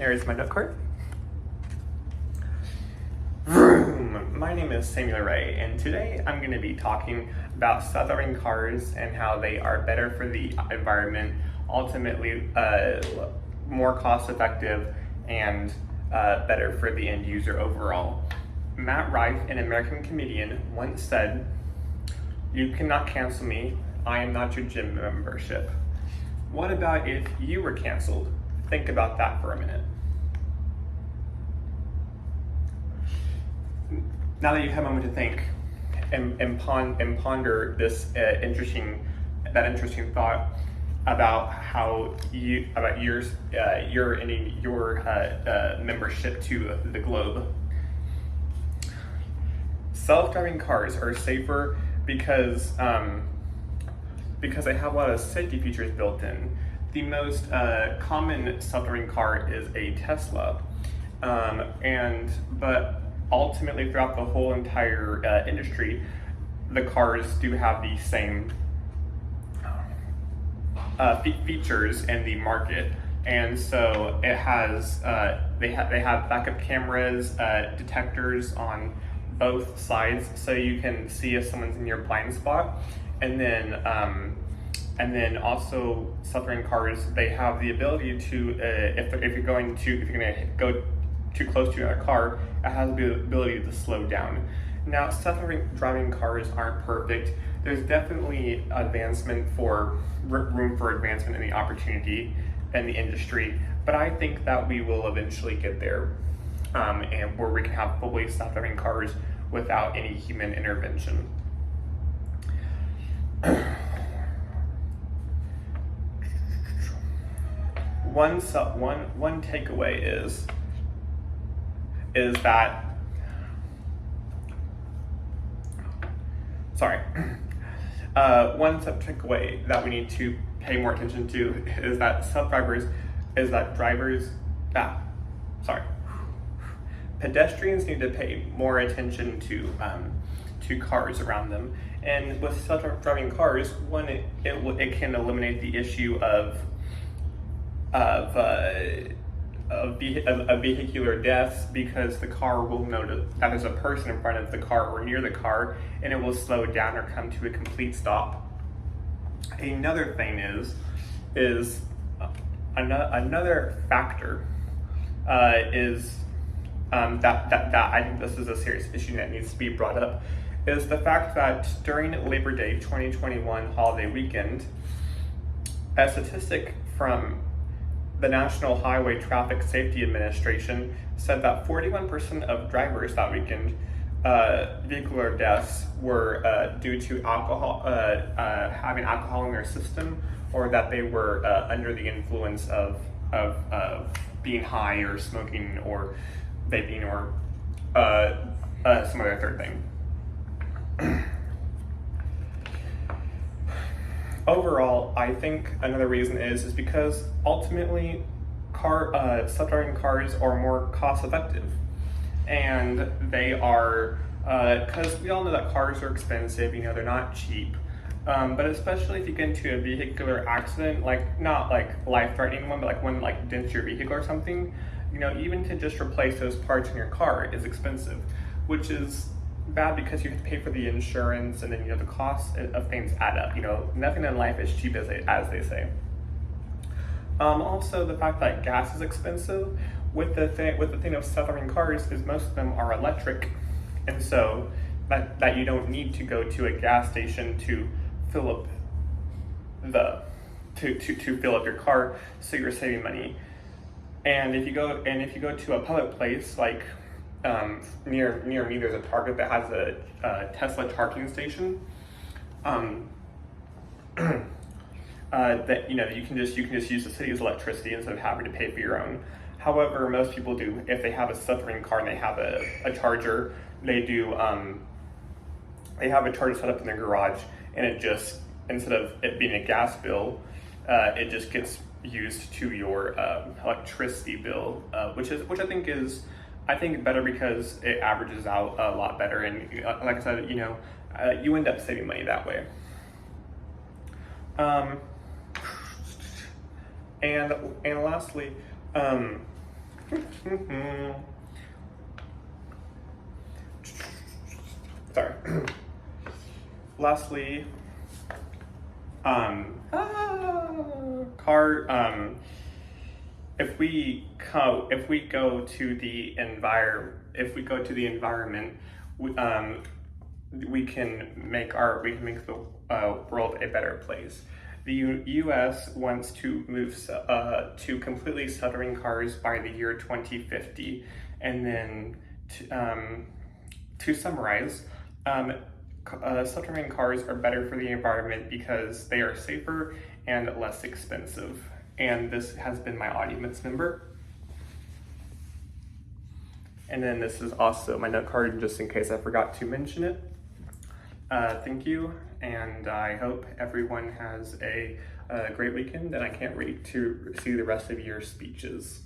There's my note card. Vroom. My name is Samuel Ray, and today I'm going to be talking about self-driving cars and how they are better for the environment, ultimately more cost-effective, and better for the end user overall. Matt Rife, an American comedian, once said, "You cannot cancel me. I am not your gym membership." What about if you were canceled? Think about that for a minute. Now that you have a moment to think and ponder this interesting thought about how your membership to the globe. Self-driving cars are safer because they have a lot of safety features built in. The most common self-driving car is a Tesla, but ultimately throughout the whole entire industry, the cars do have the same features in the market, and so it has they have backup cameras, detectors on both sides, so you can see if someone's in your blind spot, and then also self-driving cars, they have the ability to if you're going to go too close to a car, it has the ability to slow down. Now, self-driving cars aren't perfect. There's definitely room for advancement in the opportunity in the industry, but I think that we will eventually get there, and where we can have fully self-driving cars without any human intervention. One takeaway is that one takeaway that we need to pay more attention to is that pedestrians need to pay more attention to cars around them. And with self-driving cars, one, it can eliminate the issue of vehicular deaths, because the car will know that there's a person in front of the car or near the car, and it will slow down or come to a complete stop. Another thing is another factor is that I think this is a serious issue that needs to be brought up, is the fact that during Labor Day 2021 holiday weekend, a statistic from the National Highway Traffic Safety Administration said that 41% of drivers that weekend, vehicular deaths, were due to alcohol, having alcohol in their system, or that they were under the influence of being high, or smoking, or vaping, or some other third thing. Overall, I think another reason is because ultimately self-driving cars are more cost effective, and they are, because we all know that cars are expensive, they're not cheap, but especially if you get into a vehicular accident, not life-threatening one, but one dents your vehicle or something, even to just replace those parts in your car is expensive, which is bad because you have to pay for the insurance, and then the cost of things add up. Nothing in life is cheap, as they say. Also, the fact that gas is expensive with the thing of self-driving cars is most of them are electric, and so that you don't need to go to a gas station to fill up to fill up your car, so you're saving money. And if you go to a public place near me, there's a Target that has a Tesla charging station. That you can just use the city's electricity instead of having to pay for your own. However, most people do, if they have a self-driving car and they have a charger, they have a charger set up in their garage, and it just, instead of it being a gas bill, it just gets used to your electricity bill, which I think is better, because it averages out a lot better, and like I said, you end up saving money that way. And lastly, Sorry. Lastly, if we go to the environment, we can make the world a better place. The U.S. wants to move to completely stuttering cars by the year 2050, and then to summarize, stuttering cars are better for the environment because they are safer and less expensive. And this has been my audience member. And then this is also my note card, just in case I forgot to mention it. Thank you, and I hope everyone has a great weekend, and I can't wait to see the rest of your speeches.